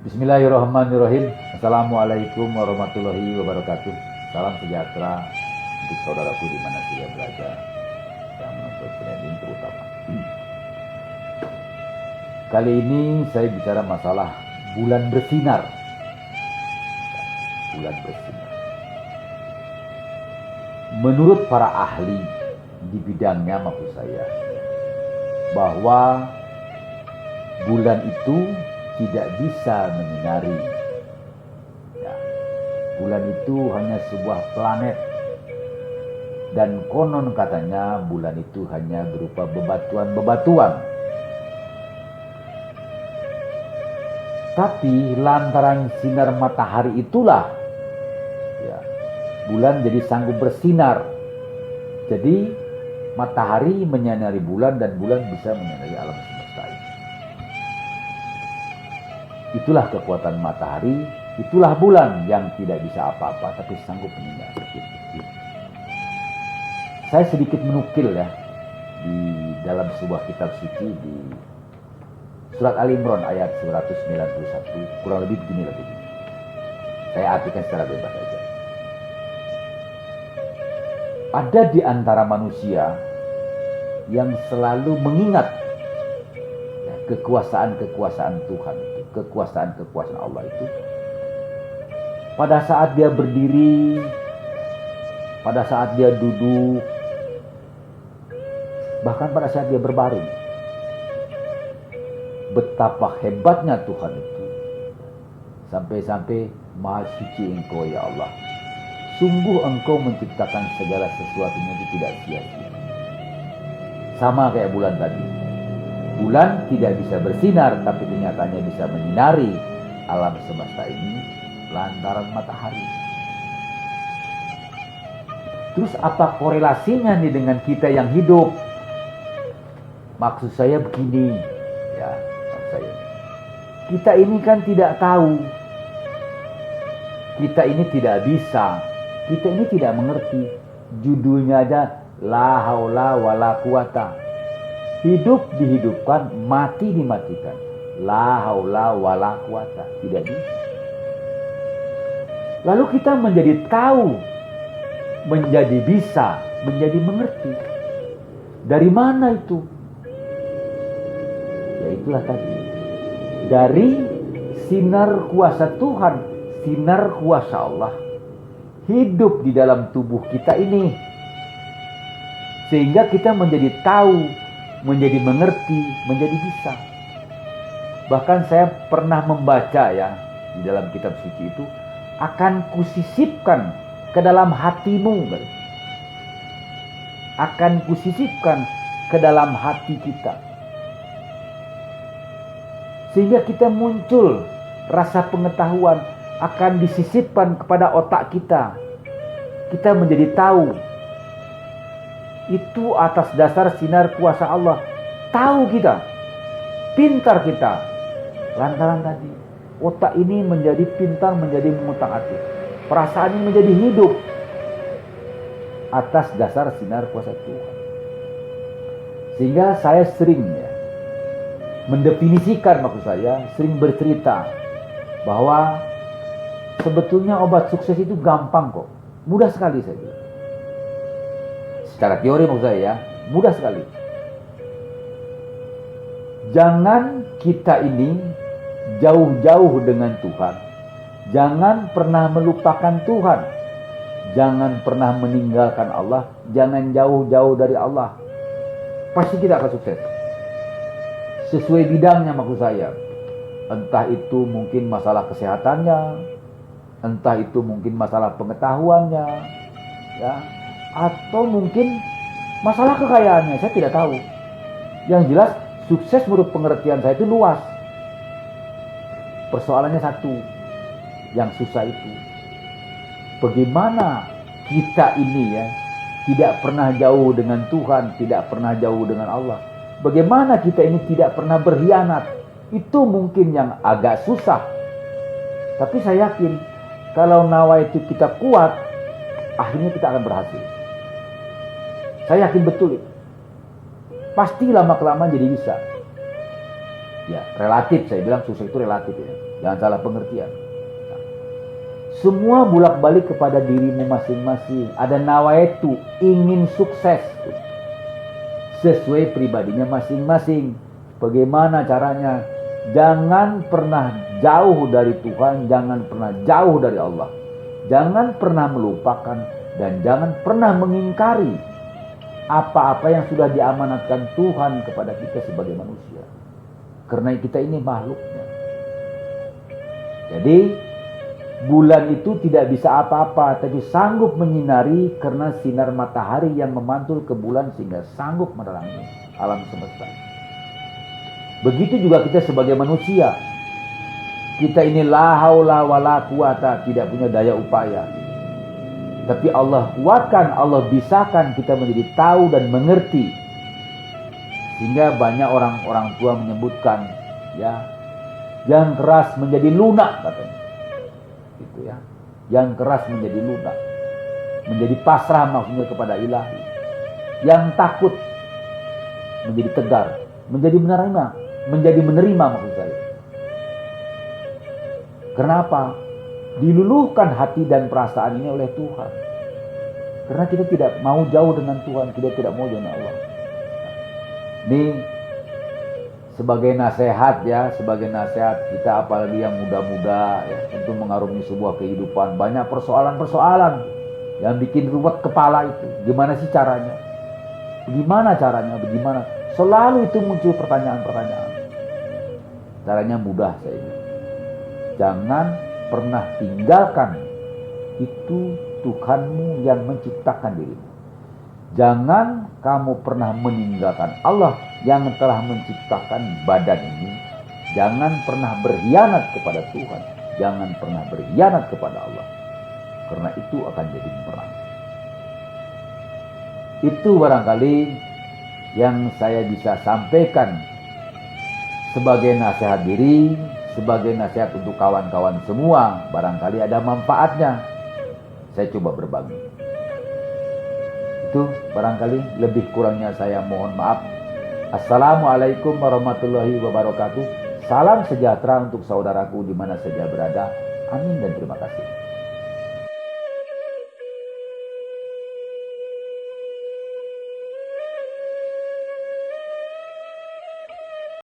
Bismillahirrahmanirrahim. Assalamualaikum warahmatullahi wabarakatuh. Salam sejahtera untuk saudaraku di mana saja berada yang menonton streaming terutama. Kali ini saya bicara masalah bulan bersinar. Bulan bersinar. Menurut para ahli di bidangnya maksud saya bahwa bulan itu tidak bisa menyinari. Ya, bulan itu hanya sebuah planet. Dan konon katanya bulan itu hanya berupa bebatuan-bebatuan. Tapi lantaran sinar matahari itulah ya, bulan jadi sanggup bersinar. Jadi matahari menyinari bulan dan bulan bisa menyinari alam semesta ini. Itulah kekuatan matahari, itulah bulan yang tidak bisa apa-apa tapi sanggup menyinari. Saya sedikit menukil ya di dalam sebuah kitab suci di surat Al-Imran ayat 191, kurang lebih begini lagi. Saya artikan secara bebas saja. Ada di antara manusia yang selalu mengingat ya, kekuasaan-kekuasaan Tuhan itu, kekuasaan-kekuasaan Allah itu. Pada saat dia berdiri, pada saat dia duduk, bahkan pada saat dia berbaring. Betapa hebatnya Tuhan itu. Sampai-sampai Maha Suci Engkau ya Allah. Sungguh Engkau menciptakan segala sesuatunya itu tidak sia-sia. Sama kayak bulan tadi. Bulan tidak bisa bersinar, tapi kenyataannya bisa menyinari alam semesta ini lantaran matahari. Terus apa korelasinya nih dengan kita yang hidup? Maksud saya begini, ya, maksud saya. Kita ini kan tidak tahu. Kita ini tidak bisa. Kita ini tidak mengerti. Judulnya aja La haula wala quwata. Hidup dihidupkan, mati dimatikan. La haula wala quwata. Tidak bisa. Lalu kita menjadi tahu, menjadi bisa, menjadi mengerti. Dari mana itu? Ya itulah tadi. Dari sinar kuasa Tuhan, sinar kuasa Allah hidup di dalam tubuh kita ini. Sehingga kita menjadi tahu, menjadi mengerti, menjadi bisa. Bahkan saya pernah membaca ya di dalam kitab suci itu, akan kusisipkan ke dalam hatimu. Akan kusisipkan ke dalam hati kita. Sehingga kita muncul rasa pengetahuan, akan disisipkan kepada otak kita. Kita menjadi tahu. Itu atas dasar sinar kuasa Allah. Tahu kita. Pintar kita. Lantaran tadi. Otak ini menjadi pintar, menjadi mengutak-atik. Perasaan ini menjadi hidup. Atas dasar sinar kuasa Tuhan. Sehingga saya sering ya, mendefinisikan maksud saya, sering bercerita bahwa sebetulnya obat sukses itu gampang kok. Mudah sekali saya bilang. Secara teori maksud saya ya, mudah sekali. Jangan kita ini jauh-jauh dengan Tuhan. Jangan pernah melupakan Tuhan. Jangan pernah meninggalkan Allah. Jangan jauh-jauh dari Allah. Pasti kita akan sukses. Sesuai bidangnya maksud saya. Entah itu mungkin masalah kesehatannya, entah itu mungkin masalah pengetahuannya, ya, atau mungkin masalah kekayaannya, saya tidak tahu. Yang jelas sukses menurut pengertian saya itu luas. Persoalannya satu, yang susah itu, bagaimana kita ini ya tidak pernah jauh dengan Tuhan, tidak pernah jauh dengan Allah. Bagaimana kita ini tidak pernah berkhianat. Itu mungkin yang agak susah. Tapi saya yakin kalau nawa itu kita kuat, akhirnya kita akan berhasil. Saya yakin betul itu. Pasti lama-kelamaan jadi bisa. Ya, relatif, saya bilang sukses itu relatif ya. Jangan salah pengertian. Nah, semua bolak-balik kepada dirimu masing-masing. Ada nawaitu, ingin sukses. Sesuai pribadinya masing-masing. Bagaimana caranya? Jangan pernah jauh dari Tuhan, jangan pernah jauh dari Allah. Jangan pernah melupakan dan jangan pernah mengingkari apa-apa yang sudah diamanatkan Tuhan kepada kita sebagai manusia. Karena kita ini makhluknya. Jadi bulan itu tidak bisa apa-apa, tapi sanggup menyinari karena sinar matahari yang memantul ke bulan sehingga sanggup menerangi alam semesta. Begitu juga kita sebagai manusia. Kita ini la haula wala quwata, tidak punya daya upaya. Tapi Allah kuatkan, Allah bisakan kita menjadi tahu dan mengerti. Sehingga banyak orang tua menyebutkan, ya, yang keras menjadi lunak katanya. Gitu ya. Yang keras menjadi lunak. Menjadi pasrah maksudnya kepada ilahi. Yang takut menjadi tegar, menjadi menerima maksud saya. Kenapa? Diluluhkan hati dan perasaan ini oleh Tuhan. Karena kita tidak mau jauh dengan Tuhan, kita tidak mau jauh dengan Allah. Ini sebagai nasihat ya, sebagai nasihat kita apalagi yang muda-muda ya, tentu mengarungi sebuah kehidupan. Banyak persoalan-persoalan yang bikin ruwet kepala itu. Gimana sih caranya? Bagaimana caranya? Bagaimana? Selalu itu muncul pertanyaan-pertanyaan. Caranya mudah saya bilang. Jangan pernah tinggalkan itu Tuhanmu yang menciptakan dirimu. Jangan kamu pernah meninggalkan Allah yang telah menciptakan badan ini. Jangan pernah berkhianat kepada Tuhan. Jangan pernah berkhianat kepada Allah. Karena itu akan jadi perang. Itu barangkali yang saya bisa sampaikan sebagai nasihat diri, sebagai nasihat untuk kawan-kawan semua. Barangkali ada manfaatnya. Saya coba berbagi. Itu barangkali, lebih kurangnya saya mohon maaf. Assalamualaikum warahmatullahi wabarakatuh. Salam sejahtera untuk saudaraku di mana saja berada. Amin dan terima kasih.